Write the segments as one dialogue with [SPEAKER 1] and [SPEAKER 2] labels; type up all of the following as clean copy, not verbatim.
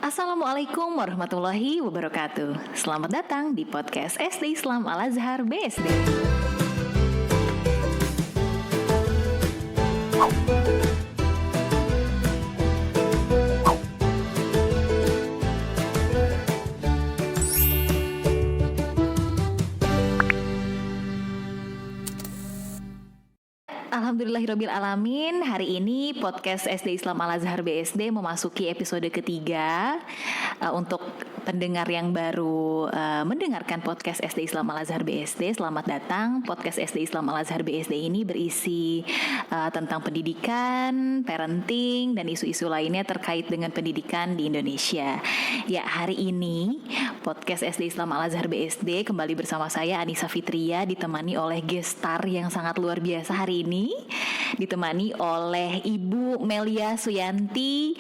[SPEAKER 1] Assalamualaikum warahmatullahi wabarakatuh. Selamat datang di podcast SD Islam Al-Azhar BSD. Alhamdulillahirabbil alamin. Hari ini podcast SD Islam Al-Azhar BSD memasuki episode ketiga. Untuk pendengar yang baru mendengarkan podcast SD Islam Al-Azhar BSD, selamat datang. Podcast SD Islam Al-Azhar BSD ini berisi tentang pendidikan, parenting, dan isu-isu lainnya terkait dengan pendidikan di Indonesia. Ya, hari ini podcast SD Islam Al-Azhar BSD kembali bersama saya Anissa Fitria, ditemani oleh guest star yang sangat luar biasa hari ini, ditemani oleh Ibu Melia Suyanti,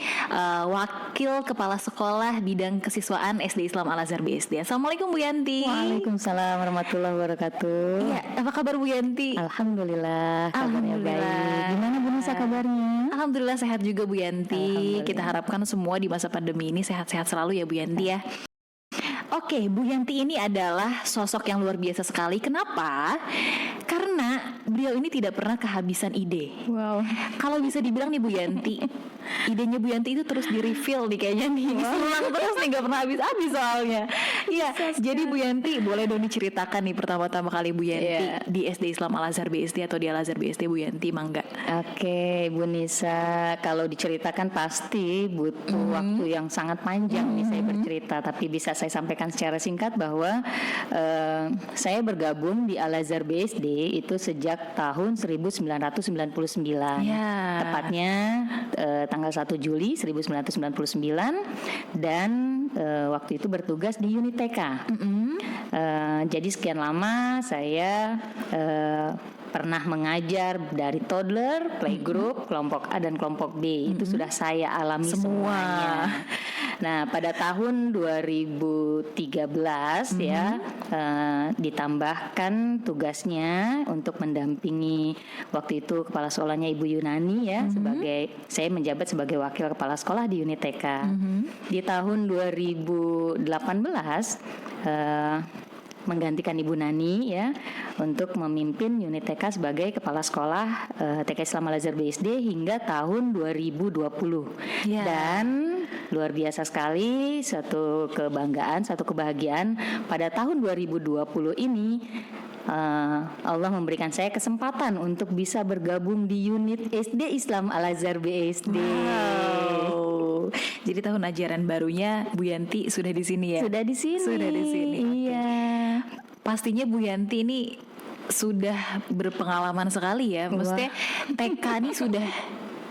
[SPEAKER 1] Wakil Kepala Sekolah Bidang Kesiswaan SD Islam Al-Azhar BSD. Assalamualaikum Bu Yanti.
[SPEAKER 2] Waalaikumsalam warahmatullahi wabarakatuh.
[SPEAKER 1] Iya, apa kabar Bu Yanti?
[SPEAKER 2] Alhamdulillah, kabarnya baik. Gimana Bu Nisa kabarnya?
[SPEAKER 1] Alhamdulillah sehat juga Bu Yanti. Kita harapkan semua di masa pandemi ini sehat-sehat selalu ya Bu Yanti ya. Oke, Bu Yanti ini adalah sosok yang luar biasa sekali. Kenapa? Karena beliau ini tidak pernah kehabisan ide.
[SPEAKER 2] Wow.
[SPEAKER 1] Kalau bisa dibilang nih Bu Yanti, idenya Bu Yanti itu terus di-refill nih kayaknya nih. Selang terus nih, gak pernah habis-habis soalnya. Iya, jadi Bu Yanti boleh dong diceritakan nih pertama-tama kali Bu Yanti di SD Islam Al-Azhar BSD atau di Al-Azhar BSD Bu Yanti, mangga.
[SPEAKER 2] Oke, Bu Nisa, kalau diceritakan pasti butuh waktu yang sangat panjang nih saya bercerita, tapi bisa saya sampaikan secara singkat bahwa saya bergabung di Al-Azhar BSD itu sejak tahun 1999. Tepatnya tanggal 1 Juli 1999, dan waktu itu bertugas di unit TK. Jadi sekian lama saya pernah mengajar dari toddler, playgroup, kelompok A dan kelompok B. Itu sudah saya alami semuanya. Nah, pada tahun 2013 ya ditambahkan tugasnya untuk mendampingi waktu itu kepala sekolahnya Ibu Yunani ya, sebagai saya menjabat sebagai wakil kepala sekolah di unit TK. Di tahun 2018 menggantikan Ibu Nani ya untuk memimpin unit TK sebagai kepala sekolah TK Islam Al-Azhar BSD hingga tahun 2020. Dan luar biasa sekali, satu kebanggaan, satu kebahagiaan pada tahun 2020 ini Allah memberikan saya kesempatan untuk bisa bergabung di unit SD Islam Al-Azhar BSD.
[SPEAKER 1] Wow. Jadi tahun ajaran barunya Bu Yanti sudah di sini ya?
[SPEAKER 2] Sudah di sini. Iya.
[SPEAKER 1] Pastinya Bu Yanti ini sudah berpengalaman sekali ya. Maksudnya TK ini sudah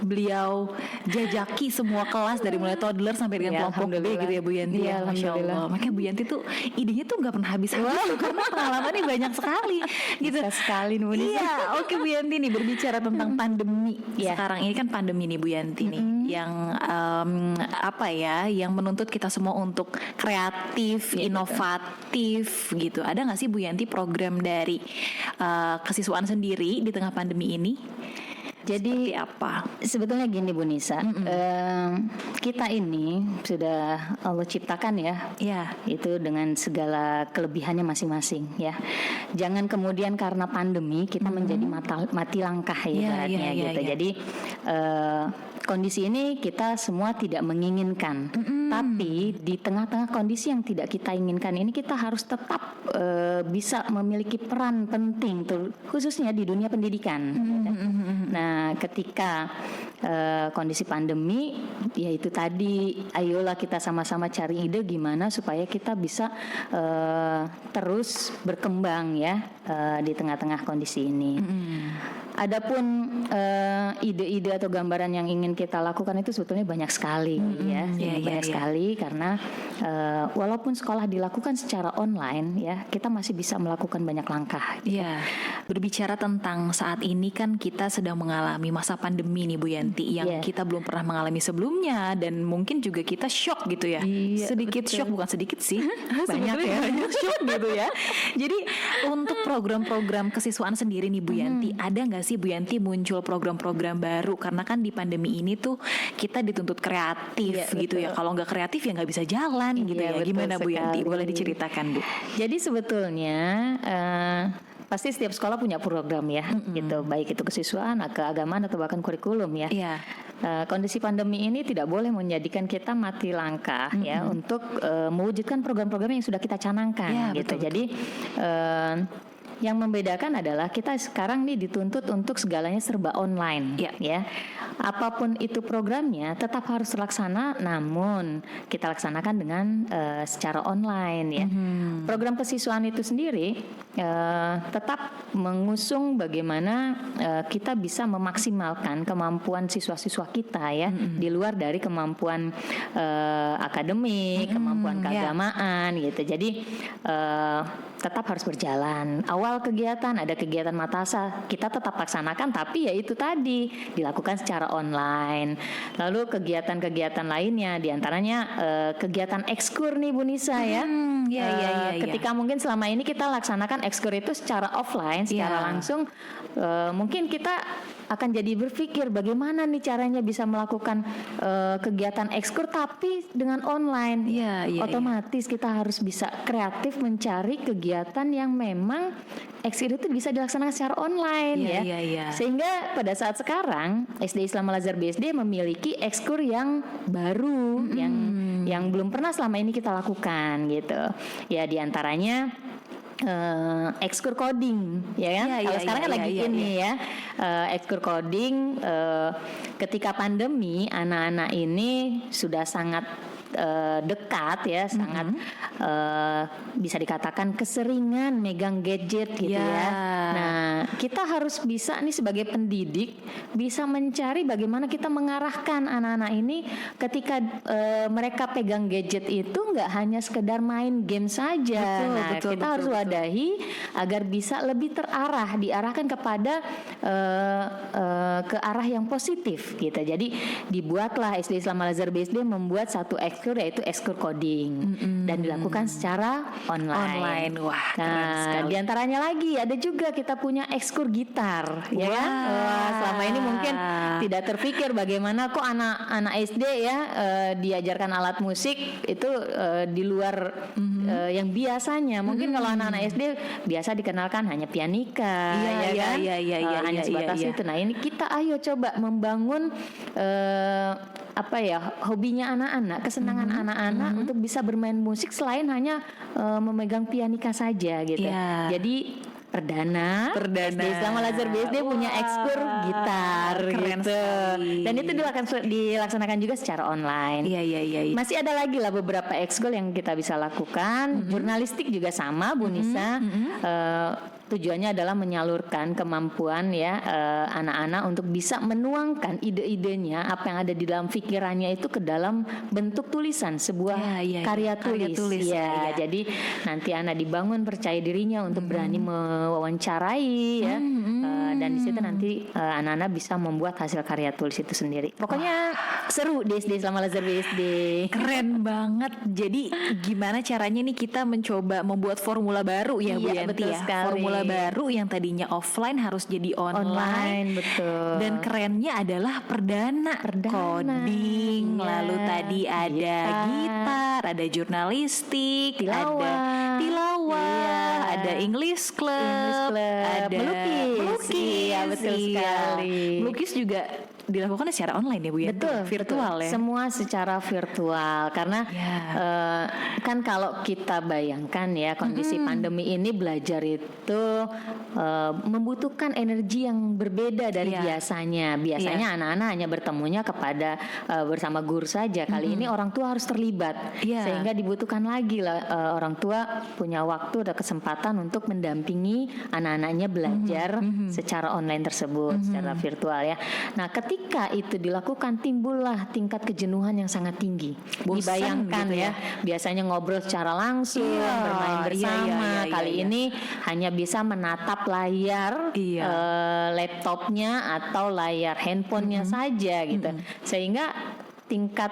[SPEAKER 1] beliau jajaki semua kelas dari mulai toddler sampai dengan kelompok B gitu ya Bu Yanti.
[SPEAKER 2] Ya,
[SPEAKER 1] Masya Allah. Makanya Bu Yanti tuh idenya tuh gak pernah habis-habis tuh, karena pengalamannya banyak sekali gitu.
[SPEAKER 2] Bisa sekali nulis.
[SPEAKER 1] Iya, oke Bu Yanti nih, berbicara tentang pandemi. Sekarang ini kan pandemi nih Bu Yanti nih, yang yang menuntut kita semua untuk kreatif, inovatif gitu. Ada gak sih Bu Yanti program dari kesiswaan sendiri di tengah pandemi ini?
[SPEAKER 2] Jadi
[SPEAKER 1] seperti apa?
[SPEAKER 2] Sebetulnya gini Bu Nisa, kita ini sudah Allah ciptakan ya, itu dengan segala kelebihannya masing-masing ya. Jangan kemudian karena pandemi kita menjadi mati langkah ibaratnya gitu. Jadi kondisi ini kita semua tidak menginginkan, tapi di tengah-tengah kondisi yang tidak kita inginkan ini kita harus tetap bisa memiliki peran penting tuh, khususnya di dunia pendidikan. Nah, ketika kondisi pandemi, yaitu tadi, ayolah kita sama-sama cari ide gimana supaya kita bisa terus berkembang ya di tengah-tengah kondisi ini. Adapun ide-ide atau gambaran yang ingin kita lakukan itu sebetulnya banyak sekali banyak sekali, karena walaupun sekolah dilakukan secara online ya, kita masih bisa melakukan banyak langkah.
[SPEAKER 1] Berbicara tentang saat ini kan kita sedang mengalami masa pandemi nih Bu Yanti, yang kita belum pernah mengalami sebelumnya, dan mungkin juga kita shock gitu ya. Sedikit shock, bukan sedikit sih, banyak shock gitu ya. Jadi untuk program-program kesiswaan sendiri nih Bu Yanti, ada nggak nggak sih Bu Yanti muncul program-program baru, karena kan di pandemi ini tuh kita dituntut kreatif gitu ya. Kalau nggak kreatif ya nggak bisa jalan gitu ya. Gimana Bu Yanti? Boleh diceritakan Bu?
[SPEAKER 2] Jadi sebetulnya pasti setiap sekolah punya program ya, gitu, baik itu kesiswaan, keagamaan atau bahkan kurikulum ya. Kondisi pandemi ini tidak boleh menjadikan kita mati langkah ya untuk mewujudkan program-program yang sudah kita canangkan gitu. Betul. Jadi yang membedakan adalah kita sekarang nih dituntut untuk segalanya serba online ya. Apapun itu programnya tetap harus terlaksana, namun kita laksanakan dengan secara online ya. Program kesiswaan itu sendiri tetap mengusung bagaimana kita bisa memaksimalkan kemampuan siswa-siswa kita ya, di luar dari kemampuan akademik, kemampuan keagamaan gitu. Jadi tetap harus berjalan. Awal kegiatan ada kegiatan matasa, kita tetap laksanakan, tapi ya itu tadi dilakukan secara online. Lalu kegiatan-kegiatan lainnya, diantaranya kegiatan ekskur nih Bu Nisa ya. Ketika mungkin selama ini kita laksanakan ekskur itu secara offline, secara langsung, mungkin kita akan jadi berpikir bagaimana nih caranya bisa melakukan kegiatan ekskur tapi dengan online. Otomatis kita harus bisa kreatif mencari kegiatan yang memang ekskur itu bisa dilaksanakan secara online Sehingga pada saat sekarang SD Islam Al-Azhar BSD memiliki ekskur yang baru yang belum pernah selama ini kita lakukan gitu. Ya diantaranya ekskur coding ya kan? Kalau sekarang kan lagi ini ya. Ekskur coding ketika pandemi anak-anak ini sudah sangat dekat ya, sangat bisa dikatakan keseringan megang gadget gitu ya. Nah, kita harus bisa nih sebagai pendidik bisa mencari bagaimana kita mengarahkan anak-anak ini ketika mereka pegang gadget itu nggak hanya sekedar main game saja. Kita harus wadahi agar bisa lebih terarah, diarahkan kepada ke arah yang positif gitu. Jadi dibuatlah SD Islam Al-Azhar BSD membuat satu ekskur yaitu ekskur coding dan dilakukan secara online.
[SPEAKER 1] Wah,
[SPEAKER 2] nah, diantaranya lagi ada juga kita punya ekskur gitar, ya kan? Selama ini mungkin tidak terpikir bagaimana kok anak-anak SD ya diajarkan alat musik itu di luar yang biasanya. Mungkin kalau anak-anak SD biasa dikenalkan hanya pianika, hanya sebatas itu. Nah, ini kita ayo coba membangun hobinya anak-anak, kesenangan anak-anak untuk bisa bermain musik selain hanya memegang pianika saja gitu. Jadi perdana SD Islam Al-Azhar BSD punya ekskur gitar gitu. Dan itu dilaksanakan juga secara online. Masih ada lagi lah beberapa ekskul yang kita bisa lakukan. Jurnalistik juga sama Bu Nisa. Tujuannya adalah menyalurkan kemampuan ya anak-anak untuk bisa menuangkan ide-idenya, apa yang ada di dalam pikirannya itu ke dalam bentuk tulisan, sebuah karya tulis. Jadi nanti anak dibangun percaya dirinya untuk berani mewawancarai ya. Dan di situ nanti anak-anak bisa membuat hasil karya tulis itu sendiri. Pokoknya seru di SD Islam Al-Azhar BSD.
[SPEAKER 1] Keren banget. Jadi gimana caranya nih kita mencoba membuat formula baru ya Bu Yanti ya. Formula baru yang tadinya offline harus jadi online.
[SPEAKER 2] Betul.
[SPEAKER 1] Dan kerennya adalah perdana. Coding, lalu tadi ada gitar, ada jurnalistik, ada tilawah, ada English Club, ada melukis.
[SPEAKER 2] Iya, betul sekali.
[SPEAKER 1] Melukis juga dilakukan secara online ya Bu ya?
[SPEAKER 2] Betul, virtual ya. Semua secara virtual karena kan kalau kita bayangkan ya kondisi pandemi ini belajar itu membutuhkan energi yang berbeda dari biasanya. Biasanya anak-anak hanya bertemunya kepada bersama guru saja. Kali ini orang tua harus terlibat sehingga dibutuhkan lagi lah orang tua punya waktu dan kesempatan untuk mendampingi anak-anaknya belajar secara online tersebut, secara virtual ya. Nah, ketika itu dilakukan timbullah tingkat kejenuhan yang sangat tinggi. Dibayangkan gitu ya, biasanya ngobrol secara langsung, bermain bersama. Kali ini hanya bisa menatap layar laptopnya atau layar handphonenya saja gitu. Sehingga tingkat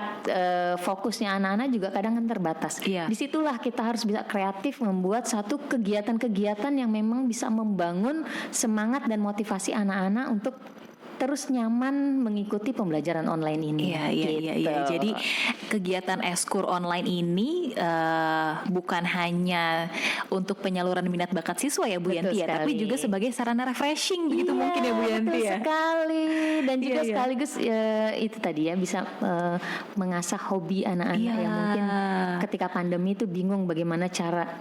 [SPEAKER 2] fokusnya anak-anak juga kadang kan terbatas. Disitulah kita harus bisa kreatif membuat satu kegiatan-kegiatan yang memang bisa membangun semangat dan motivasi anak-anak untuk terus nyaman mengikuti pembelajaran online ini.
[SPEAKER 1] Iya. Jadi kegiatan Eskur online ini bukan hanya untuk penyaluran minat bakat siswa ya Bu Yanti ya, tapi juga sebagai sarana refreshing begitu mungkin ya Bu Yanti ya.
[SPEAKER 2] Betul sekali. Dan juga sekaligus itu tadi ya bisa mengasah hobi anak-anak yang mungkin ketika pandemi itu bingung bagaimana cara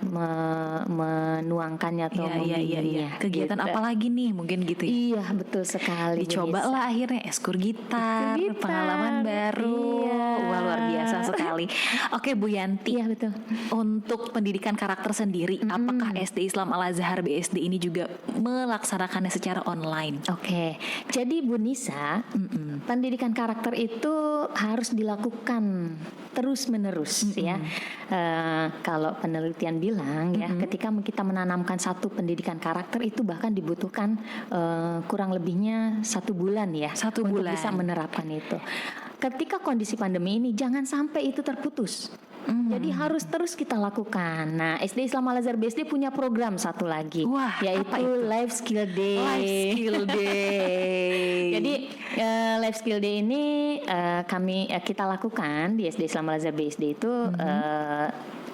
[SPEAKER 2] menuangkannya atau membimbingnya.
[SPEAKER 1] Kegiatan apa lagi nih mungkin gitu ya.
[SPEAKER 2] Iya, betul sekali.
[SPEAKER 1] Cobalah akhirnya Eskur gitar, pengalaman baru. Wah, luar biasa sekali. Oke Bu Yanti,
[SPEAKER 2] betul.
[SPEAKER 1] Untuk pendidikan karakter sendiri, apakah SD Islam Al-Azhar BSD ini juga melaksanakannya secara online?
[SPEAKER 2] Oke, jadi Bu Nisa, pendidikan karakter itu harus dilakukan terus-menerus ya. Kalau penelitian bilang ya, ketika kita menanamkan satu pendidikan karakter itu bahkan dibutuhkan kurang lebihnya 1 bulan ya, untuk bisa menerapkan itu. Ketika kondisi pandemi ini jangan sampai itu terputus. Jadi harus terus kita lakukan. Nah, SD Islam Al-Azhar BSD punya program satu lagi, yaitu Life Skill Day.
[SPEAKER 1] Life Skill Day.
[SPEAKER 2] Jadi Life Skill Day ini kita lakukan di SD Islam Al-Azhar BSD itu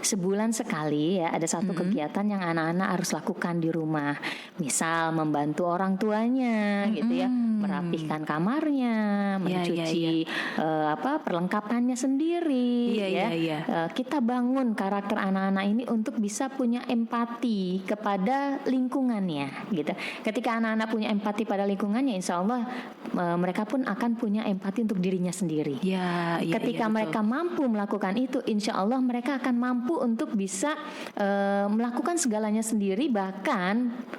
[SPEAKER 2] sebulan sekali ya, ada satu kegiatan yang anak-anak harus lakukan di rumah. Misal membantu orang tuanya gitu ya, merapihkan kamarnya, mencuci perlengkapannya sendiri kita bangun karakter anak-anak ini untuk bisa punya empati kepada lingkungannya gitu. Ketika anak-anak punya empati pada lingkungannya, insya Allah mereka pun akan punya empati untuk dirinya sendiri. Ketika mereka mampu melakukan itu, insya Allah mereka akan mampu untuk bisa melakukan segalanya sendiri. Bahkan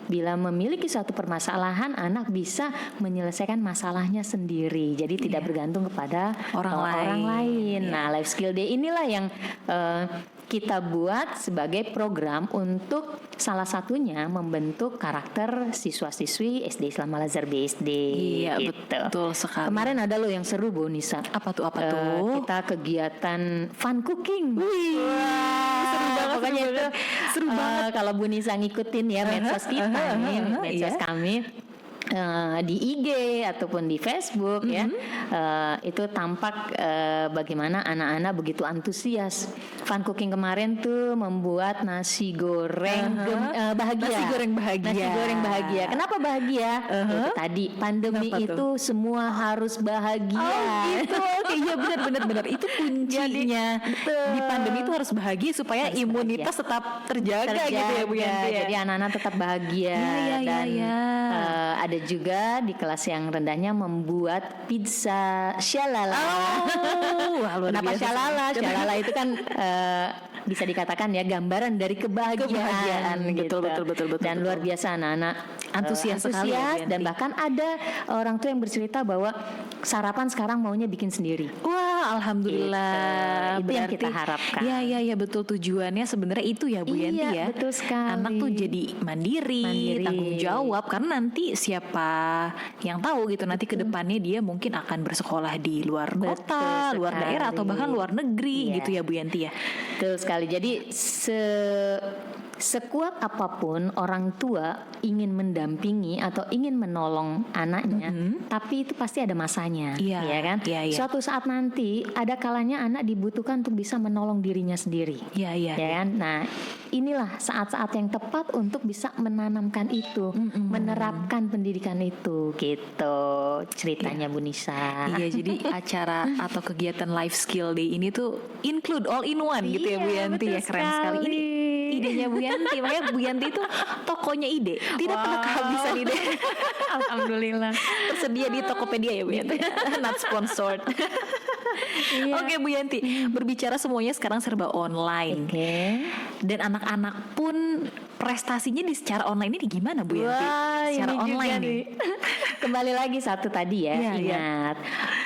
[SPEAKER 2] bila memiliki suatu permasalahan, anak bisa menyelesaikan masalahnya sendiri. Jadi tidak bergantung kepada orang lain. Nah, Life Skill Day inilah yang kita buat sebagai program untuk salah satunya membentuk karakter siswa-siswi SD Islam Al-Azhar BSD.
[SPEAKER 1] Iya, gitu. Betul sekali.
[SPEAKER 2] Kemarin ada loh yang seru Bu Nisa.
[SPEAKER 1] Apa tuh?
[SPEAKER 2] Kita kegiatan fun cooking.
[SPEAKER 1] Seru banget.
[SPEAKER 2] Pokoknya itu seru banget. Kalau Bu Nisa ngikutin ya medsos kita nih, medsos kami. Di IG ataupun di Facebook ya, itu tampak bagaimana anak-anak begitu antusias. Fun cooking kemarin tuh membuat nasi goreng bahagia. Nasi goreng bahagia. Kenapa bahagia? Tadi pandemi itu semua harus bahagia.
[SPEAKER 1] Gitu. Oke, iya benar. Itu kuncinya. Di pandemi itu harus bahagia supaya imunitas tetap terjaga gitu ya Bu Yanti.
[SPEAKER 2] Jadi anak-anak tetap bahagia. Dan ada juga di kelas yang rendahnya membuat pizza shalala. Kenapa shalala? Shalala itu kan bisa dikatakan ya gambaran dari kebahagiaan gitu. Betul. Dan luar biasa anak-anak antusias sekali ya, dan bahkan ada orang tua yang bercerita bahwa sarapan sekarang maunya bikin sendiri.
[SPEAKER 1] Wah, alhamdulillah.
[SPEAKER 2] Itu yang kita harapkan.
[SPEAKER 1] Iya, betul, tujuannya sebenarnya itu ya Bu Yanti ya.
[SPEAKER 2] Betul sekali.
[SPEAKER 1] Anak tuh jadi mandiri, tanggung jawab, karena nanti siapa yang tahu gitu nanti kedepannya dia mungkin akan bersekolah di luar kota, luar daerah atau bahkan luar negeri gitu ya Bu Yanti ya.
[SPEAKER 2] Betul sekali. Jadi sekuat apapun orang tua ingin mendampingi atau ingin menolong anaknya, tapi itu pasti ada masanya, ya kan? Suatu saat nanti ada kalanya anak dibutuhkan untuk bisa menolong dirinya sendiri, ya kan? Nah, inilah saat-saat yang tepat untuk bisa menanamkan itu, menerapkan pendidikan itu, gitu ceritanya Bu Nisa.
[SPEAKER 1] Iya, jadi acara atau kegiatan Life Skill Day ini tuh include all in one gitu ya Bu Yanti ya, keren sekali. Ini idenya Bu Yanti, makanya Bu Yanti itu tokonya ide, tidak pernah kehabisan ide.
[SPEAKER 2] Alhamdulillah.
[SPEAKER 1] Tersedia di Tokopedia ya Bu Yanti, not sponsored. Oke Bu Yanti, berbicara semuanya sekarang serba online, dan anak-anak pun prestasinya di secara online ini gimana Bu Yanti?
[SPEAKER 2] Wah,
[SPEAKER 1] secara
[SPEAKER 2] ini
[SPEAKER 1] online
[SPEAKER 2] juga
[SPEAKER 1] nih.
[SPEAKER 2] Kembali lagi satu tadi ya,
[SPEAKER 1] Iya.
[SPEAKER 2] ingat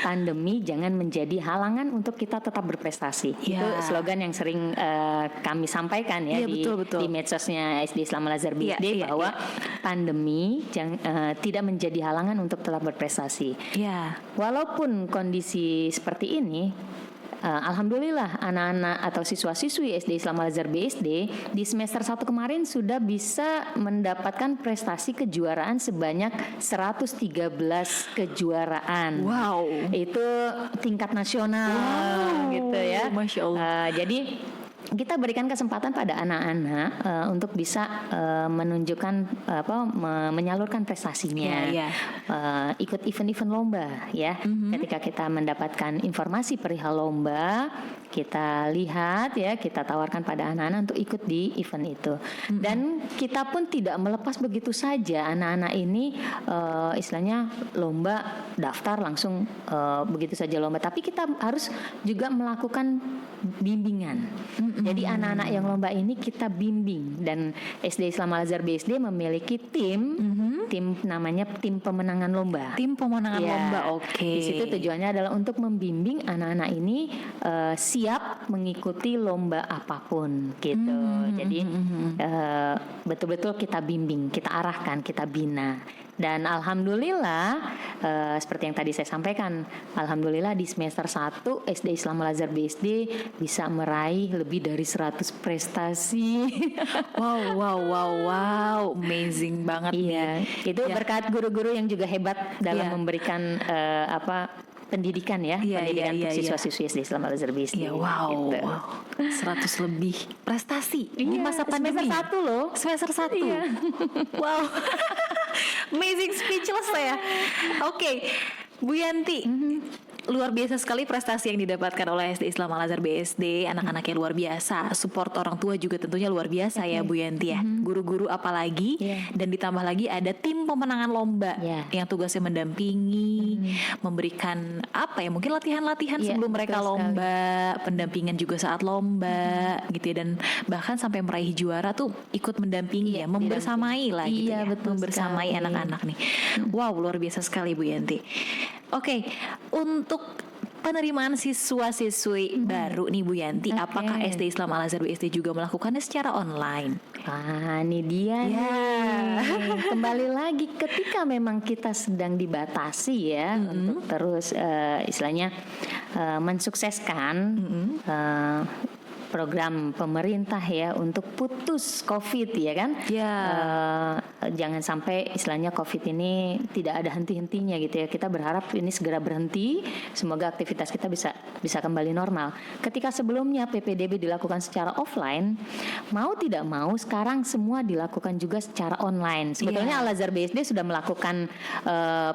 [SPEAKER 2] pandemi jangan menjadi halangan untuk kita tetap berprestasi.
[SPEAKER 1] Iya.
[SPEAKER 2] Itu slogan yang sering kami sampaikan ya
[SPEAKER 1] Iya, betul.
[SPEAKER 2] di medsosnya SD Islam Al-Azhar BSD,
[SPEAKER 1] Iya.
[SPEAKER 2] bahwa pandemi tidak menjadi halangan untuk tetap berprestasi.
[SPEAKER 1] Iya.
[SPEAKER 2] Walaupun kondisi seperti ini, alhamdulillah anak-anak atau siswa-siswi SD Islam Al-Azhar BSD di semester 1 kemarin sudah bisa mendapatkan prestasi kejuaraan sebanyak 113 kejuaraan.
[SPEAKER 1] Wow.
[SPEAKER 2] Itu tingkat nasional gitu ya.
[SPEAKER 1] Masya Allah.
[SPEAKER 2] Jadi kita berikan kesempatan pada anak-anak untuk bisa menunjukkan menyalurkan prestasinya.
[SPEAKER 1] Iya.
[SPEAKER 2] Ikut event-event lomba ya. Ketika kita mendapatkan informasi perihal lomba, kita lihat ya, kita tawarkan pada anak-anak untuk ikut di event itu. Dan kita pun tidak melepas begitu saja anak-anak ini istilahnya lomba daftar langsung begitu saja lomba, tapi kita harus juga melakukan bimbingan. Jadi anak-anak yang lomba ini kita bimbing, dan SD Islam Al-Azhar BSD memiliki tim namanya tim pemenangan lomba.
[SPEAKER 1] Tim pemenangan
[SPEAKER 2] Ya,
[SPEAKER 1] lomba, oke.
[SPEAKER 2] Di situ tujuannya adalah untuk membimbing anak-anak ini siap mengikuti lomba apapun gitu. Jadi betul-betul kita bimbing, kita arahkan, kita bina. Dan alhamdulillah seperti yang tadi saya sampaikan, alhamdulillah di semester 1 SD Islam Al-Azhar BSD bisa meraih lebih dari 100 prestasi.
[SPEAKER 1] Wow, amazing banget
[SPEAKER 2] Iya,
[SPEAKER 1] nih.
[SPEAKER 2] itu berkat guru-guru yang juga hebat dalam
[SPEAKER 1] Iya.
[SPEAKER 2] memberikan pendidikan ya, pendidikan untuk siswa-siswi SD Islam Al-Azhar BSD.
[SPEAKER 1] Iya, wow.
[SPEAKER 2] Gitu.
[SPEAKER 1] 100 lebih prestasi di masa pandemi.
[SPEAKER 2] Semester 1 loh.
[SPEAKER 1] Semester 1.
[SPEAKER 2] Iya.
[SPEAKER 1] Wow. Amazing, speechless saya. Oke, Bu Yanti. Luar biasa sekali prestasi yang didapatkan oleh SD Islam Al-Azhar BSD. Anak-anaknya luar biasa. Support orang tua juga tentunya luar biasa ya Bu Yanti ya. Guru-guru apalagi. Dan ditambah lagi ada tim pemenangan lomba yang tugasnya mendampingi, memberikan apa ya, mungkin latihan-latihan sebelum mereka lomba, pendampingan juga saat lomba gitu ya. Dan bahkan sampai meraih juara tuh ikut mendampingi ya, membersamai lah gitu ya.
[SPEAKER 2] Betul
[SPEAKER 1] membersamai
[SPEAKER 2] sekali.
[SPEAKER 1] anak-anak nih. Wow, luar biasa sekali Bu Yanti. Oke, untuk penerimaan siswa-siswi baru nih Bu Yanti, apakah SD Islam Al-Azhar BSD juga melakukannya secara online?
[SPEAKER 2] Ini dia nih. Kembali lagi ketika memang kita sedang dibatasi ya untuk terus istilahnya mensukseskan program pemerintah ya untuk putus COVID ya kan. Jangan sampai istilahnya COVID ini tidak ada henti-hentinya gitu ya. Kita berharap ini segera berhenti, semoga aktivitas kita bisa kembali normal. Ketika sebelumnya PPDB dilakukan secara offline, mau tidak mau sekarang semua dilakukan juga secara online. Sebetulnya Al-Azhar BSD sudah melakukan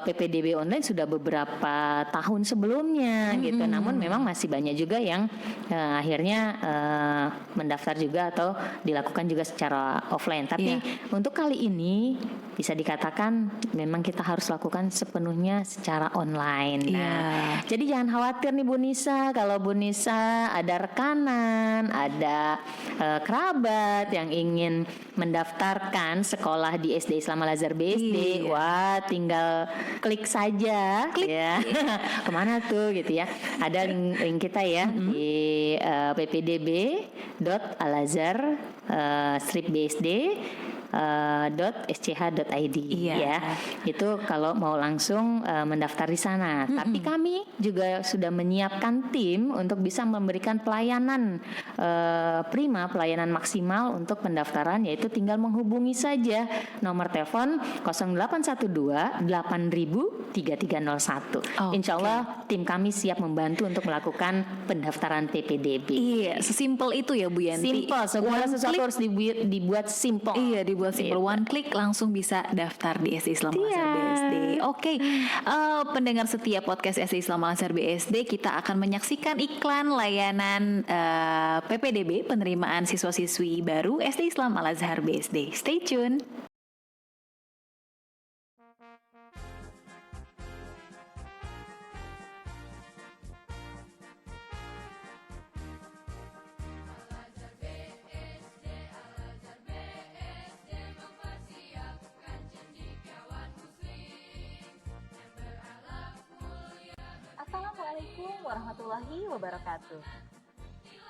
[SPEAKER 2] PPDB online sudah beberapa tahun sebelumnya gitu. Namun memang masih banyak juga yang akhirnya mendaftar juga atau dilakukan juga secara offline. Tapi untuk kali ini bisa dikatakan memang kita harus lakukan sepenuhnya secara online. Jadi jangan khawatir nih Bu Nisa, kalau Bu Nisa ada rekanan, ada kerabat yang ingin mendaftarkan sekolah di SD Islam Al-Azhar BSD, wah tinggal klik saja ya. Kemana tuh gitu ya. Ada link kita ya di ppdb.alazhar-bsd .sch.id ya. Itu kalau mau langsung mendaftar di sana. Tapi kami juga sudah menyiapkan tim untuk bisa memberikan pelayanan prima, pelayanan maksimal untuk pendaftaran, yaitu tinggal menghubungi saja nomor telepon 0812 8000 3301. Insya Allah tim kami siap membantu untuk melakukan pendaftaran PPDB.
[SPEAKER 1] Iya, sesimpel itu ya Bu Yanti.
[SPEAKER 2] Simple, segala sesuatu harus dibuat simple.
[SPEAKER 1] Iya, dibuat simple. One click langsung bisa daftar di SD Islam Al-Azhar BSD. Oke, pendengar setia podcast SD Islam Al-Azhar BSD, kita akan menyaksikan iklan layanan PPDB, penerimaan siswa-siswi baru SD Islam Al-Azhar BSD. Stay tune. Assalamualaikum warahmatullahi wabarakatuh.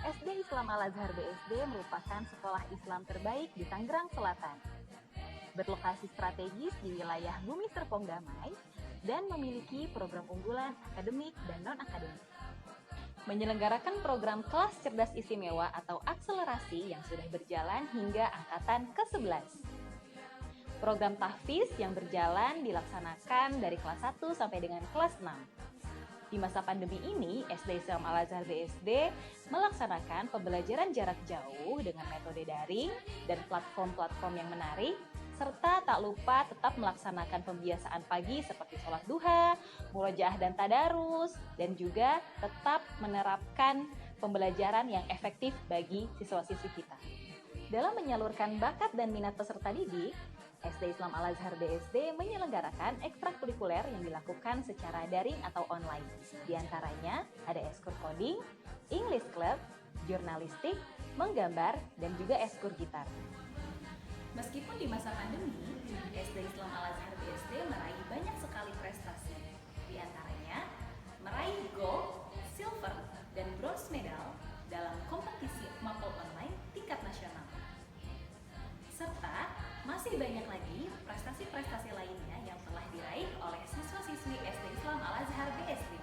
[SPEAKER 1] SD Islam Al-Azhar BSD merupakan sekolah Islam terbaik di Tangerang Selatan. Berlokasi strategis di wilayah Bumi Serpong Damai dan memiliki program unggulan akademik dan non-akademik. Menyelenggarakan program kelas cerdas istimewa atau akselerasi yang sudah berjalan hingga angkatan ke-11. Program tahfiz yang berjalan dilaksanakan dari kelas 1 sampai dengan kelas 6. Di masa pandemi ini, SD Islam Al-Azhar BSD melaksanakan pembelajaran jarak jauh dengan metode daring dan platform-platform yang menarik, serta tak lupa tetap melaksanakan pembiasaan pagi seperti sholat duha, murojaah dan tadarus, dan juga tetap menerapkan pembelajaran yang efektif bagi siswa-siswi kita. Dalam menyalurkan bakat dan minat peserta didik, SD Islam Al-Azhar BSD menyelenggarakan ekstrakurikuler yang dilakukan secara daring atau online. Di antaranya ada ekskul coding, English Club, jurnalistik, menggambar, dan juga ekskul gitar. Meskipun di masa pandemi, SD Islam Al-Azhar BSD meraih banyak sekali prestasi. Di antaranya meraih gold, silver, dan bronze medal dalam kompetisi mapel online tingkat nasional. Serta masih banyak lagi prestasi-prestasi lainnya yang telah diraih oleh siswa-siswi SD Islam Al-Azhar BSD.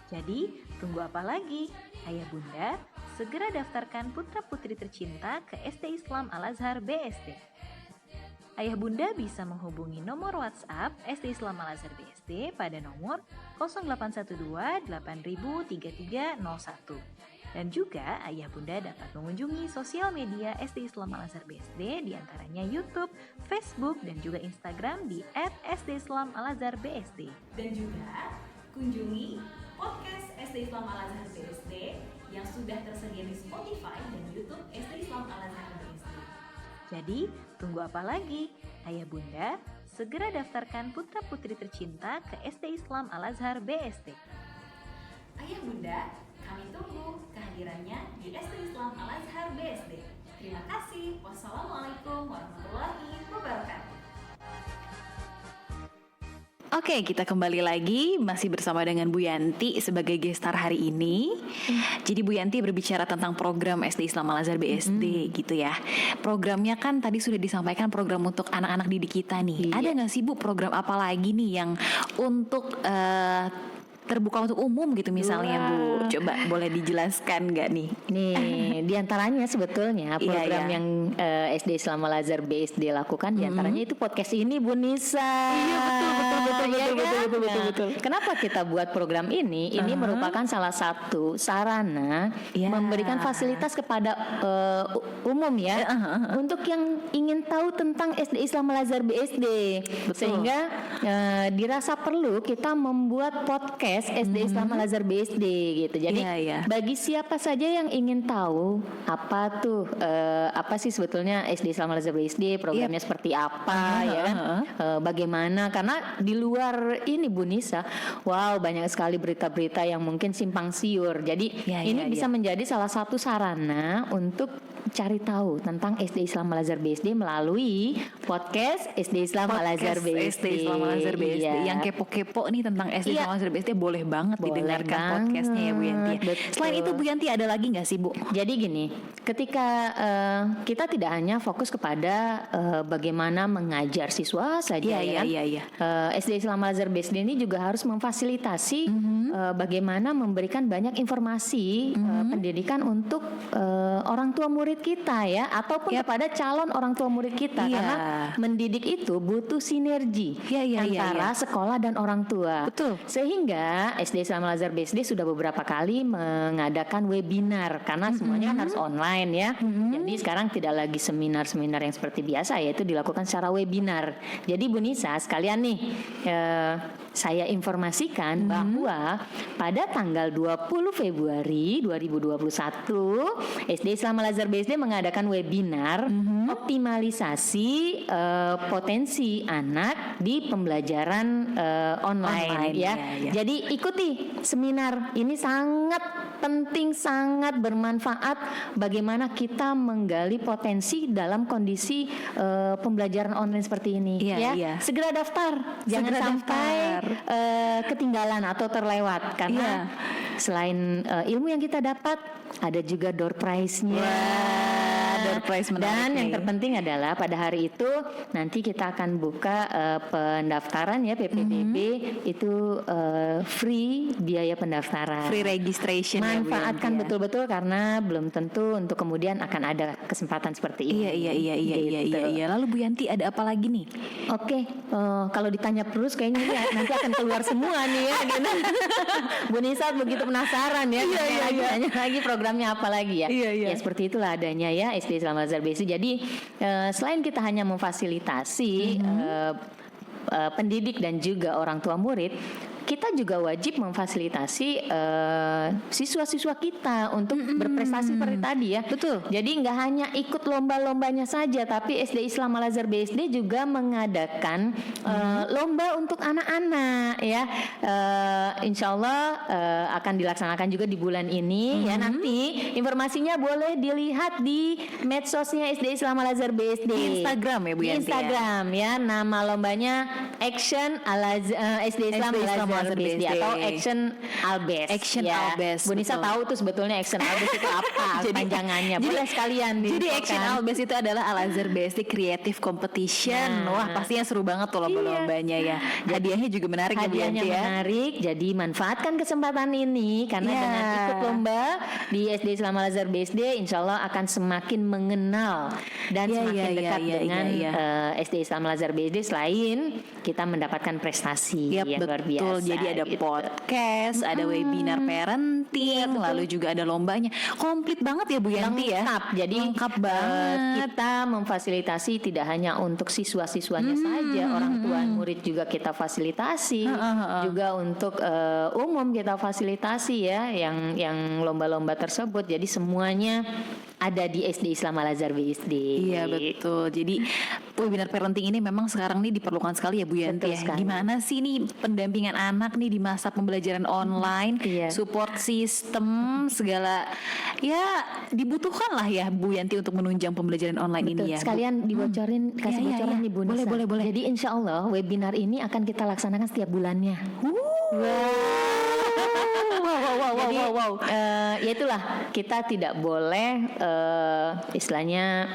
[SPEAKER 1] Jadi, tunggu apa lagi? Ayah bunda, segera daftarkan putra-putri tercinta ke SD Islam Al-Azhar BSD. Ayah bunda bisa menghubungi nomor WhatsApp SD Islam Al-Azhar BSD pada nomor 0812 803301. Dan juga ayah bunda dapat mengunjungi sosial media SD Islam Al-Azhar BSD, diantaranya YouTube, Facebook, dan juga Instagram di @sdislamalazahr BSD. Dan juga kunjungi podcast SD Islam Al-Azhar BSD yang sudah tersedia di Spotify dan YouTube SD Islam Al-Azhar BSD. Jadi, tunggu apa lagi? Ayah bunda, segera daftarkan putra-putri tercinta ke SD Islam Al-Azhar BSD. Ayah bunda, kami tunggu kehadirannya di SD Islam Al-Azhar BSD. Terima kasih. Wassalamualaikum warahmatullahi wabarakatuh. Oke, kita kembali lagi masih bersama dengan Bu Yanti sebagai gestar hari ini. Jadi Bu Yanti berbicara tentang program SD Islam Al-Azhar BSD gitu ya. Programnya kan tadi sudah disampaikan program untuk anak-anak didik kita nih. Ada nggak sih Bu program apa lagi nih yang untuk terbuka untuk umum gitu misalnya Bu? Coba boleh dijelaskan nggak nih?
[SPEAKER 2] Nih, diantaranya sebetulnya program yang SD Islam Al-Azhar BSD lakukan diantaranya itu podcast ini Bu Nisa.
[SPEAKER 1] Iya betul.
[SPEAKER 2] Kenapa kita buat program ini? Ini merupakan salah satu sarana memberikan fasilitas kepada umum ya, untuk yang ingin tahu tentang SD Islam Al-Azhar BSD. Sehingga dirasa perlu kita membuat podcast SD Islam Al-Azhar BSD gitu. Jadi bagi siapa saja yang ingin tahu apa tuh apa sih sebetulnya SD Islam Al-Azhar BSD, programnya seperti apa ya kan? Bagaimana, karena di luar ini Bu Nisa, wow banyak sekali berita-berita yang mungkin simpang siur. Jadi ini bisa menjadi salah satu sarana untuk cari tahu tentang SD Islam Al-Azhar BSD melalui podcast SD Islam Al-Azhar BSD.
[SPEAKER 1] SD Islam Al-Azhar BSD. Yang kepo-kepo nih tentang SD Islam Al-Azhar BSD boleh banget didengarkan podcastnya ya Bu Yanti. Selain itu Bu Yanti ada lagi nggak sih Bu?
[SPEAKER 2] Jadi gini, ketika kita tidak hanya fokus kepada bagaimana mengajar siswa saja SD Islam Al-Azhar BSD ini juga harus memfasilitasi bagaimana memberikan banyak informasi pendidikan untuk orang tua murid kita ya, ataupun kepada calon orang tua murid kita, karena mendidik itu butuh sinergi antara sekolah dan orang tua.
[SPEAKER 1] Betul.
[SPEAKER 2] Sehingga SD Islam Al-Azhar BSD sudah beberapa kali mengadakan webinar karena semuanya harus online ya. Jadi sekarang tidak lagi seminar-seminar yang seperti biasa, yaitu dilakukan secara webinar. Jadi Bu Nisa sekalian nih, saya informasikan bahwa pada tanggal 20 Februari 2021 SD Islam Al-Azhar BSD mengadakan webinar optimalisasi potensi anak di pembelajaran online ya. Jadi ikuti seminar ini, sangat penting, sangat bermanfaat bagaimana kita menggali potensi dalam kondisi pembelajaran online seperti ini Segera daftar, jangan sampai ketinggalan atau terlewat, karena selain ilmu yang kita dapat, ada juga door prize-nya.
[SPEAKER 1] Door prize menarik.
[SPEAKER 2] Dan yang terpenting adalah pada hari itu nanti kita akan buka pendaftaran ya, PPDB itu free biaya pendaftaran.
[SPEAKER 1] Free registration.
[SPEAKER 2] Manfaatkan betul-betul karena belum tentu untuk kemudian akan ada kesempatan seperti ini.
[SPEAKER 1] Iya. Lalu Bu Yanti ada apa lagi nih?
[SPEAKER 2] Oke, kalau ditanya terus kayaknya nanti akan keluar semua nih ya. Gitu. Bu Nisa begitu penasaran ya. Tanya lagi programnya apa lagi ya? Ya seperti itulah adanya ya SD Islam Al-Azhar BSD. Jadi selain kita hanya memfasilitasi pendidik dan juga orang tua murid, kita juga wajib memfasilitasi siswa-siswa kita untuk berprestasi seperti tadi ya.
[SPEAKER 1] Betul.
[SPEAKER 2] Jadi nggak hanya ikut lomba-lombanya saja, tapi SD Islam Al-Azhar BSD juga mengadakan lomba untuk anak-anak ya. Insya Allah akan dilaksanakan juga di bulan ini ya. Nanti informasinya boleh dilihat di medsosnya SD Islam Al-Azhar BSD.
[SPEAKER 1] Di Instagram ya Bu Yanti.
[SPEAKER 2] Instagram ya. Nama lombanya Action SD Islam Al-Azhar BSD atau Action Albes.
[SPEAKER 1] Action
[SPEAKER 2] ya.
[SPEAKER 1] Albes.
[SPEAKER 2] Bu Nisa tahu tuh sebetulnya Action Albes itu apa panjangannya. Boleh sekalian
[SPEAKER 1] Jadi Action Albes itu adalah Al-Azhar BSD Creative Competition. Wah, pastinya seru banget tuh lomba-lombanya ya. Hadiahnya juga menarik ya Bu Yanti ya.
[SPEAKER 2] Hadiahnya menarik. Jadi manfaatkan kesempatan ini karena dengan ikut lomba di SD Islam Al-Azhar BSD insya Allah akan semakin mengenal dan semakin dekat dengan SD Islam Al-Azhar BSD selain kita mendapatkan prestasi yang luar biasa.
[SPEAKER 1] Jadi ada podcast, ada webinar parenting, lalu juga ada lombanya. Komplit banget ya Bu Yanti ya.
[SPEAKER 2] Jadi lengkap banget. Kita memfasilitasi tidak hanya untuk siswa-siswanya saja, orang tua murid juga kita fasilitasi, juga untuk umum kita fasilitasi ya, yang lomba-lomba tersebut. Jadi semuanya ada di SD Islam Al-Azhar BSD.
[SPEAKER 1] Iya betul. Jadi webinar parenting ini memang sekarang nih diperlukan sekali ya Bu Yanti ya. Gimana sih nih pendampingan anak nih di masa pembelajaran online, support system segala ya dibutuhkan lah ya Bu Yanti untuk menunjang pembelajaran online ini ya.
[SPEAKER 2] Sekalian dibocorin, kasih bocoran nih Bu Nisa.
[SPEAKER 1] Boleh.
[SPEAKER 2] Jadi insya Allah webinar ini akan kita laksanakan setiap bulannya. Wow. Ya itulah, kita tidak boleh istilahnya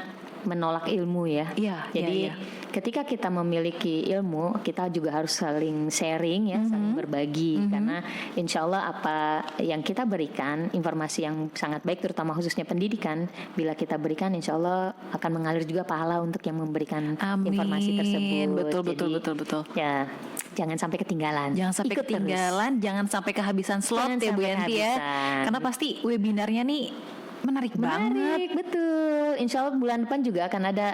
[SPEAKER 2] menolak ilmu ya. Jadi ketika kita memiliki ilmu, kita juga harus saling sharing ya, saling berbagi karena insya Allah apa yang kita berikan, informasi yang sangat baik terutama khususnya pendidikan, bila kita berikan insya Allah akan mengalir juga pahala untuk yang memberikan informasi tersebut.
[SPEAKER 1] Betul.
[SPEAKER 2] Ya, jangan sampai ketinggalan.
[SPEAKER 1] Jangan sampai ketinggalan, jangan sampai kehabisan slot ya Bu Yanti ya. Karena pasti webinarnya nih menarik banget.
[SPEAKER 2] Betul. Insya Allah bulan depan juga akan ada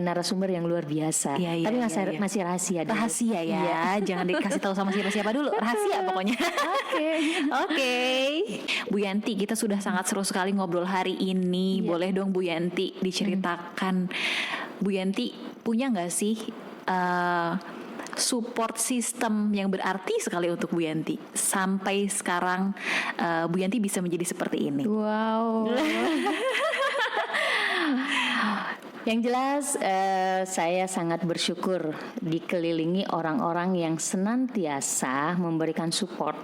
[SPEAKER 2] narasumber yang luar biasa. Tapi masih rahasia.
[SPEAKER 1] Rahasia ya. Jangan dikasih tahu sama siapa-siapa dulu. Rahasia pokoknya. Oke. Bu Yanti, kita sudah sangat seru sekali ngobrol hari ini. Boleh dong Bu Yanti diceritakan. Bu Yanti punya nggak sih support system yang berarti sekali untuk Bu Yanti sampai sekarang Bu Yanti bisa menjadi seperti ini?
[SPEAKER 2] Wow. Yang jelas saya sangat bersyukur dikelilingi orang-orang yang senantiasa memberikan support.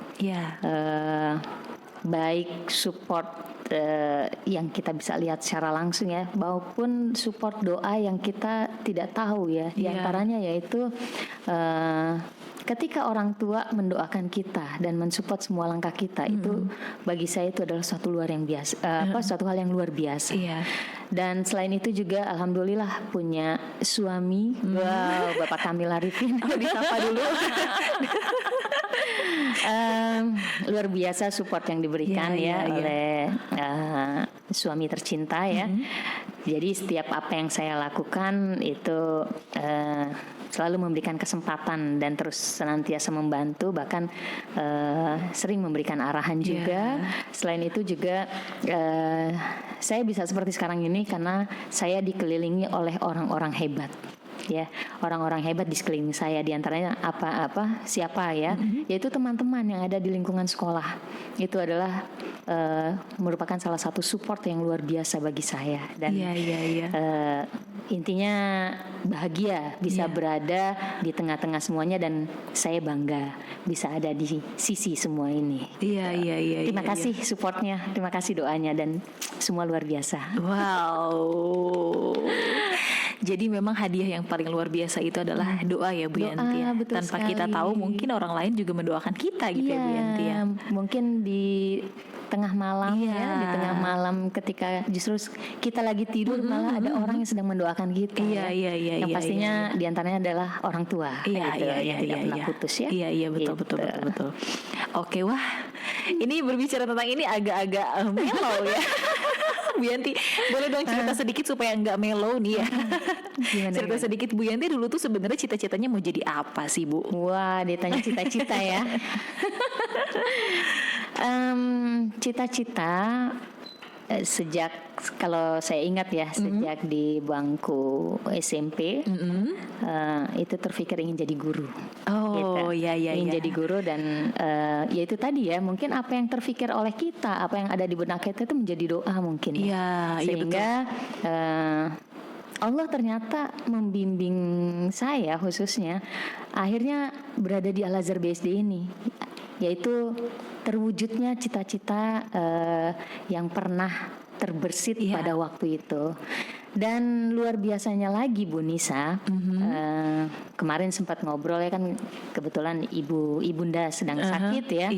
[SPEAKER 2] Baik support yang kita bisa lihat secara langsung ya, maupun support doa yang kita tidak tahu ya. Di antaranya yaitu ketika orang tua mendoakan kita dan mensupport semua langkah kita, itu bagi saya itu adalah suatu hal yang luar biasa. Dan selain itu juga alhamdulillah punya suami, Bapak Kamil Arifin.
[SPEAKER 1] Disapa dulu.
[SPEAKER 2] Luar biasa support yang diberikan oleh suami tercinta ya. Jadi setiap apa yang saya lakukan itu selalu memberikan kesempatan dan terus senantiasa membantu, bahkan sering memberikan arahan juga. Selain itu juga saya bisa seperti sekarang ini karena saya dikelilingi oleh orang-orang hebat. Ya, orang-orang hebat di sekeliling saya, diantaranya siapa ya, yaitu teman-teman yang ada di lingkungan sekolah. Itu adalah merupakan salah satu support yang luar biasa bagi saya. Dan intinya bahagia bisa berada di tengah-tengah semuanya, dan saya bangga bisa ada di sisi semua ini. Terima kasih supportnya, terima kasih doanya, dan semua luar biasa.
[SPEAKER 1] Wow. Jadi memang hadiah yang paling luar biasa itu adalah doa ya Bu Yanti ya. Tanpa sekali. Kita tahu mungkin orang lain juga mendoakan kita gitu ya Bu Yanti ya.
[SPEAKER 2] Mungkin di tengah malam di tengah malam ketika justru kita lagi tidur malah ada orang yang sedang mendoakan kita. Yang pastinya diantaranya adalah orang tua. Yang tidak pernah putus ya.
[SPEAKER 1] Iya betul, gitu. betul. Oke, wah ini berbicara tentang ini agak-agak mellow ya. Bu Yanti, boleh dong cerita sedikit supaya nggak mellow nih ya. Cerita sedikit Bu Yanti dulu tuh sebenarnya cita-citanya mau jadi apa sih Bu?
[SPEAKER 2] Wah, ditanya cita-cita ya. Cita-cita sejak, kalau saya ingat ya, sejak di bangku SMP itu terpikir ingin jadi guru. Ingin jadi guru, dan ya itu tadi ya, mungkin apa yang terpikir oleh kita, apa yang ada di benak kita itu menjadi doa mungkin sehingga Allah ternyata membimbing saya khususnya akhirnya berada di Al-Azhar BSD ini, yaitu terwujudnya cita-cita yang pernah terbersit pada waktu itu. Dan luar biasanya lagi Bu Nisa, kemarin sempat ngobrol ya kan, kebetulan ibunda sedang sakit ya.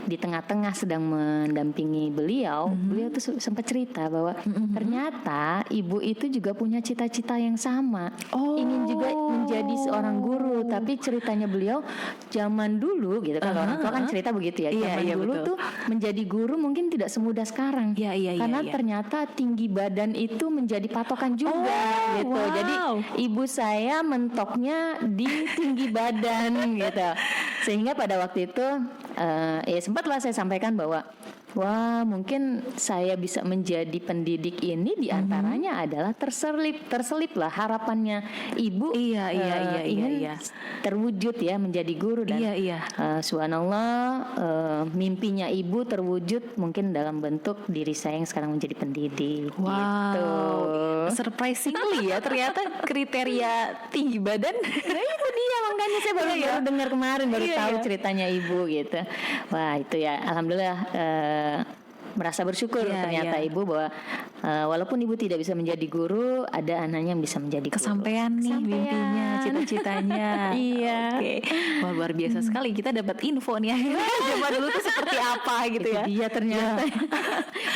[SPEAKER 2] Di tengah-tengah sedang mendampingi beliau tuh sempat cerita bahwa ternyata ibu itu juga punya cita-cita yang sama, ingin juga menjadi seorang guru. Tapi ceritanya beliau zaman dulu gitu kan, orang tua kan cerita begitu ya, zaman dulu betul. Tuh menjadi guru mungkin tidak semudah sekarang, karena ternyata tinggi badan itu menjadi patokan juga gitu. Jadi ibu saya mentoknya di tinggi badan gitu, sehingga pada waktu itu ya sempatlah saya sampaikan bahwa wah, mungkin saya bisa menjadi pendidik ini diantaranya adalah terselip lah harapannya ibu ingin terwujud ya menjadi guru, dan subhanallah mimpinya ibu terwujud mungkin dalam bentuk diri saya yang sekarang menjadi pendidik. Gitu.
[SPEAKER 1] Surprisingly ya, ternyata kriteria tinggi badan
[SPEAKER 2] itu dia, makanya saya baru dengar kemarin, baru tahu ceritanya ibu gitu. Wah, itu ya alhamdulillah merasa bersyukur ternyata ibu bahwa walaupun ibu tidak bisa menjadi guru, ada anaknya yang bisa menjadi guru.
[SPEAKER 1] Kesampaian nih mimpinya, cita-citanya.
[SPEAKER 2] Oke.
[SPEAKER 1] Wah, luar biasa sekali, kita dapat info nih zaman dulu tuh seperti apa gitu ya.
[SPEAKER 2] Iya ternyata.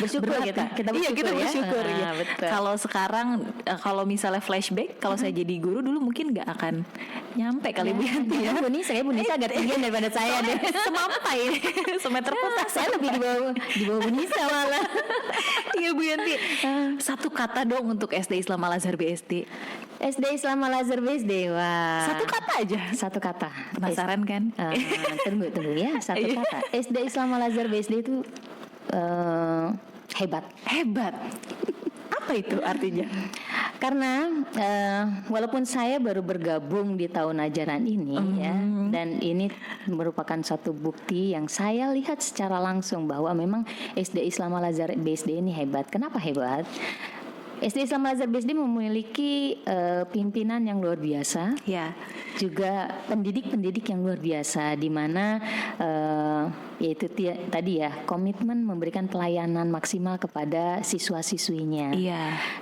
[SPEAKER 2] Bersyukur kita bersyukur
[SPEAKER 1] ya. Kalau sekarang kalau misalnya flashback, kalau saya jadi guru dulu mungkin nggak akan nyampe kali Bu Yanti ya.
[SPEAKER 2] Bu Nisa agak tinggi daripada saya deh.
[SPEAKER 1] Semampai semeter putas.
[SPEAKER 2] Saya lebih di bawah Bu Nisa malah.
[SPEAKER 1] Iya Bu Yanti. Satu kata dong untuk SD Islam Al-Azhar BSD.
[SPEAKER 2] SD Islam Al-Azhar BSD. Wah.
[SPEAKER 1] Satu kata aja.
[SPEAKER 2] Satu kata.
[SPEAKER 1] Penasaran kan?
[SPEAKER 2] Tunggu ya. Satu kata. SD Islam Al-Azhar BSD itu hebat.
[SPEAKER 1] Apa itu artinya?
[SPEAKER 2] Karena walaupun saya baru bergabung di tahun ajaran ini ya, dan ini merupakan satu bukti yang saya lihat secara langsung bahwa memang SD Islam Al-Azhar BSD ini hebat. Kenapa hebat? SD Islam Al-Azhar BSD memiliki pimpinan yang luar biasa, juga pendidik-pendidik yang luar biasa, di mana yaitu tadi ya, komitmen memberikan pelayanan maksimal kepada siswa-siswinya.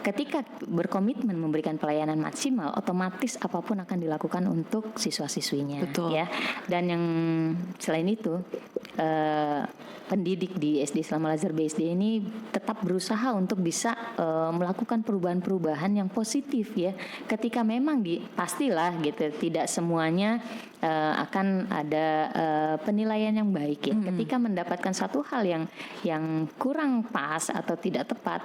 [SPEAKER 2] Ketika berkomitmen memberikan pelayanan maksimal, otomatis apapun akan dilakukan untuk siswa-siswinya.
[SPEAKER 1] Betul.
[SPEAKER 2] Ya. Dan yang selain itu, pendidik di SD Islam Al-Azhar BSD ini tetap berusaha untuk bisa melakukan perubahan-perubahan yang positif ya. Ketika memang pastilah gitu, tidak semuanya akan ada penilaian yang baik ya. Ketika mendapatkan satu hal yang kurang pas atau tidak tepat,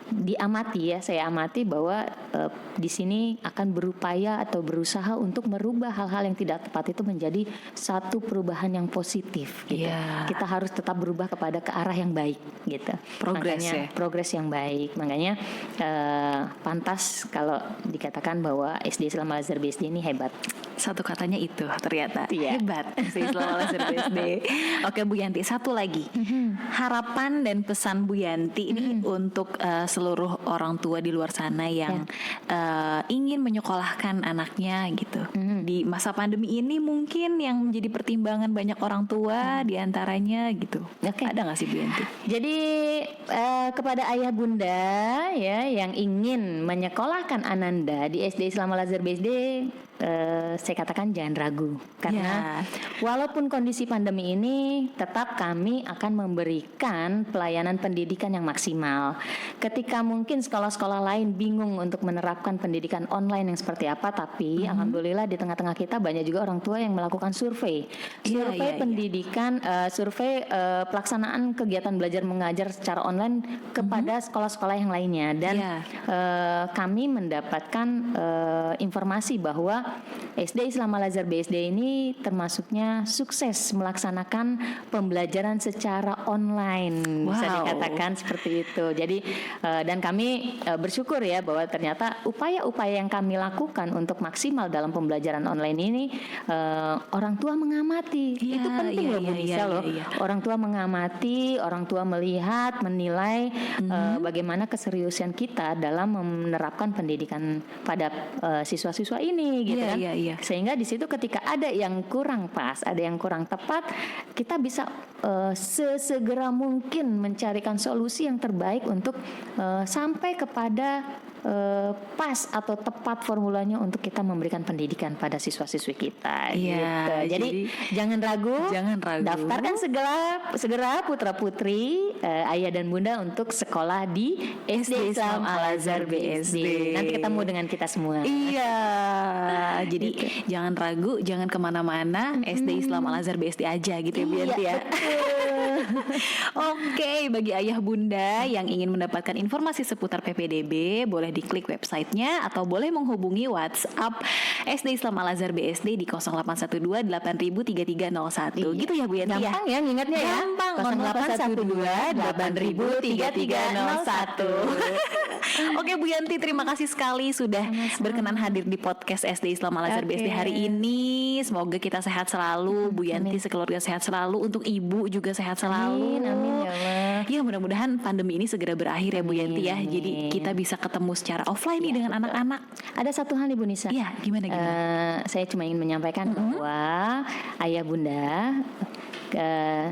[SPEAKER 2] diamati ya, saya amati bahwa di sini akan berupaya atau berusaha untuk merubah hal-hal yang tidak tepat itu menjadi satu perubahan yang positif gitu. Kita harus tetap berubah ke arah yang baik gitu. Progres yang baik. Makanya pantas kalau dikatakan bahwa SD Islam Al-Azhar BSD ini hebat.
[SPEAKER 1] Satu katanya itu ternyata.
[SPEAKER 2] Iya.
[SPEAKER 1] Hebat SD Islam Al Azhar BSD. Oke Bu Yanti, satu lagi. Harapan dan pesan Bu Yanti ini untuk seluruh orang tua di luar sana yang ingin menyekolahkan anaknya gitu. Di masa pandemi ini mungkin yang menjadi pertimbangan banyak orang tua diantaranya gitu. Ada nggak sih Bu Yanti?
[SPEAKER 2] Jadi kepada ayah bunda ya yang ingin menyekolahkan Ananda di SD Islam Al Azhar BSD, saya katakan jangan ragu, karena walaupun kondisi pandemi ini tetap kami akan memberikan pelayanan pendidikan yang maksimal. Ketika mungkin sekolah-sekolah lain bingung untuk menerapkan pendidikan online yang seperti apa, tapi alhamdulillah di tengah-tengah kita banyak juga orang tua yang melakukan survei pendidikan, survei pelaksanaan kegiatan belajar mengajar secara online kepada sekolah-sekolah yang lainnya, dan kami mendapatkan informasi bahwa SD Islam Al Azhar BSD ini termasuknya sukses melaksanakan pembelajaran secara online, bisa dikatakan seperti itu. Jadi dan kami bersyukur ya bahwa ternyata upaya-upaya yang kami lakukan untuk maksimal dalam pembelajaran online ini orang tua mengamati. Itu penting loh Bu Nisa loh. Orang tua mengamati, orang tua melihat, menilai bagaimana keseriusan kita dalam menerapkan pendidikan pada siswa-siswa ini gitu kan. Sehingga di situ ketika ada yang kurang pas, ada yang kurang tepat, kita bisa sesegera mungkin mencarikan solusi yang terbaik untuk sampai kepada pas atau tepat formulanya untuk kita memberikan pendidikan pada siswa-siswi kita. Jadi jangan ragu, daftarkan segera putra-putri ayah dan bunda untuk sekolah di SD Islam Al Azhar BSD. Nanti ketemu dengan kita semua.
[SPEAKER 1] Jadi jangan ragu, jangan kemana-mana, SD Islam Al Azhar BSD aja gitu ya Bu Yanti ya. Oke, bagi ayah bunda yang ingin mendapatkan informasi seputar PPDB, boleh diklik websitenya atau boleh menghubungi WhatsApp SD Islam Al Azhar BSD di 0812 8000 3301. Gitu ya Bu Yanti ya.
[SPEAKER 2] Gampang ya ngingetnya ya.
[SPEAKER 1] Gampang. 0812 8000 3301. Oke Bu Yanti, terima kasih sekali sudah berkenan hadir di podcast SD Islam Al Azhar BSD hari ini. Semoga kita sehat selalu, Bu Yanti sekeluarga sehat selalu, untuk ibu juga sehat selalu.
[SPEAKER 2] Amin ya Allah.
[SPEAKER 1] Ya mudah-mudahan pandemi ini segera berakhir ya Bu Yanti ya. Jadi kita bisa ketemu secara offline nih dengan anak-anak.
[SPEAKER 2] Ada satu hal nih Bu Nisa.
[SPEAKER 1] Iya, gimana?
[SPEAKER 2] Saya cuma ingin menyampaikan bahwa ayah bunda,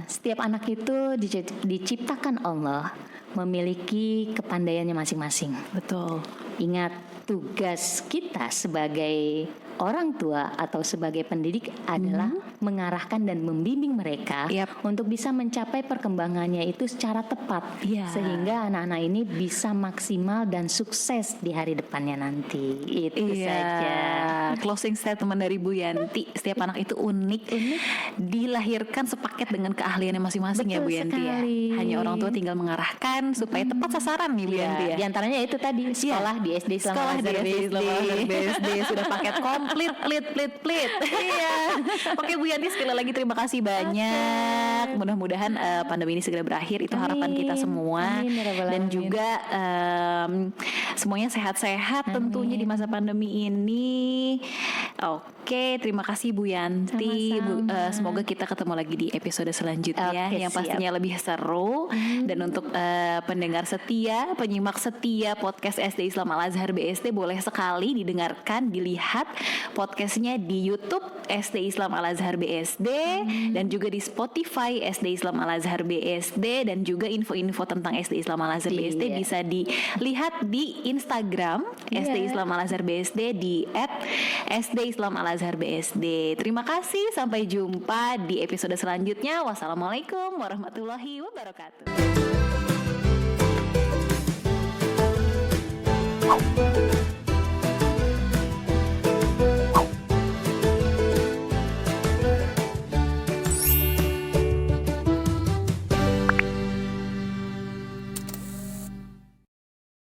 [SPEAKER 2] setiap anak itu diciptakan Allah memiliki kepandaiannya masing-masing.
[SPEAKER 1] Betul.
[SPEAKER 2] Ingat, tugas kita sebagai orang tua atau sebagai pendidik adalah mengarahkan dan membimbing mereka untuk bisa mencapai perkembangannya itu secara tepat, sehingga anak-anak ini bisa maksimal dan sukses di hari depannya nanti. Itu saja.
[SPEAKER 1] Closing statement dari Bu Yanti, setiap anak itu unik, dilahirkan sepaket dengan keahliannya masing-masing. Betul ya Bu Yanti sekali. Ya. Hanya orang tua tinggal mengarahkan supaya tepat sasaran nih Bu Yanti ya.
[SPEAKER 2] Di antaranya itu tadi sekolah di SD Islam Al Azhar
[SPEAKER 1] BSD sudah paket komplit, plit. Oke Bu Yanti, sekali lagi terima kasih banyak. Mudah-mudahan pandemi ini segera berakhir, itu harapan kita semua. Dan juga semuanya sehat-sehat tentunya di masa pandemi ini. Oke, terima kasih Bu Yanti. Semoga kita ketemu lagi di episode selanjutnya yang pastinya lebih seru. Dan untuk pendengar setia, penyimak setia podcast SD Islam Al Azhar BSD, boleh sekali didengarkan, dilihat podcastnya di YouTube SD Islam Al Azhar BSD dan juga di Spotify SD Islam Al Azhar BSD, dan juga info-info tentang SD Islam Al Azhar BSD bisa dilihat di Instagram SD Islam Al Azhar BSD di @SD Islam Al Azhar BSD. Terima kasih, sampai jumpa di episode selanjutnya. Wassalamualaikum warahmatullahi wabarakatuh.